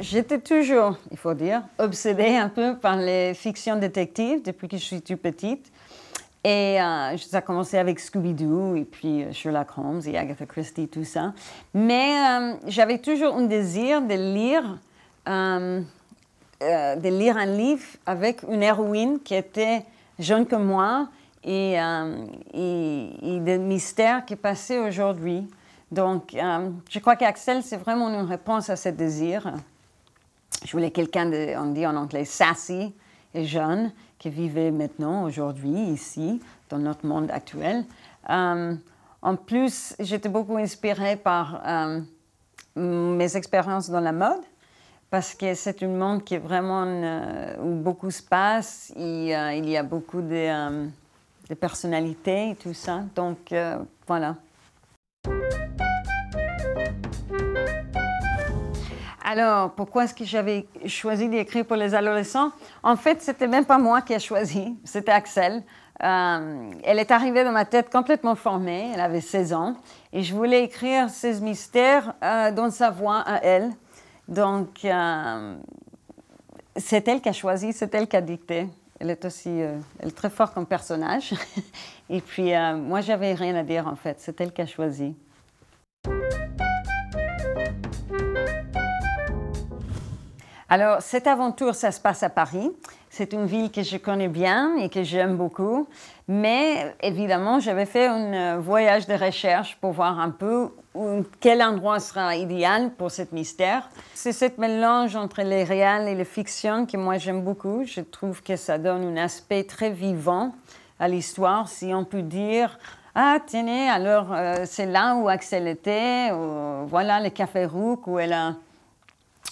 j'étais toujours, il faut dire, obsédée un peu par les fictions détectives depuis que je suis toute petite. Et ça a commencé avec Scooby-Doo et puis Sherlock Holmes et Agatha Christie, tout ça. Mais j'avais toujours un désir de lire un livre avec une héroïne qui était jeune que moi et des mystères qui passaient aujourd'hui. Donc, je crois qu'Axel, c'est vraiment une réponse à ce désir. Je voulais quelqu'un, on dit en anglais, sassy et jeune, qui vivait maintenant, aujourd'hui, ici, dans notre monde actuel. En plus, j'étais beaucoup inspirée par mes expériences dans la mode, parce que c'est un monde qui est vraiment où beaucoup se passe, et, il y a beaucoup de personnalités et tout ça. Donc, voilà. Alors, pourquoi est-ce que j'avais choisi d'écrire pour les adolescents? En fait, c'était même pas moi qui ai choisi, c'était Axel. Elle est arrivée dans ma tête complètement formée, elle avait 16 ans, et je voulais écrire ces mystères dans sa voix à elle. Donc, c'est elle qui a choisi, c'est elle qui a dicté. Elle est aussi elle est très forte comme personnage. Et puis, moi, j'avais rien à dire, en fait. C'est elle qui a choisi. Alors, cette aventure, ça se passe à Paris. C'est une ville que je connais bien et que j'aime beaucoup. Mais évidemment, j'avais fait un voyage de recherche pour voir un peu quel endroit sera idéal pour ce mystère. C'est ce mélange entre les réels et les fictions que moi j'aime beaucoup. Je trouve que ça donne un aspect très vivant à l'histoire, si on peut dire. Ah, tenez, alors c'est là où Axel était, ou voilà le café Rook où elle a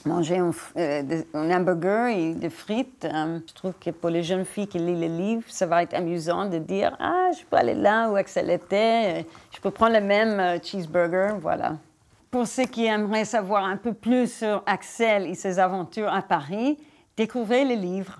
manger un hamburger et des frites. Je trouve que pour les jeunes filles qui lisent les livres, ça va être amusant de dire « Ah, je peux aller là où Axel était, je peux prendre le même cheeseburger, voilà. » Pour ceux qui aimeraient savoir un peu plus sur Axel et ses aventures à Paris, découvrez le livre.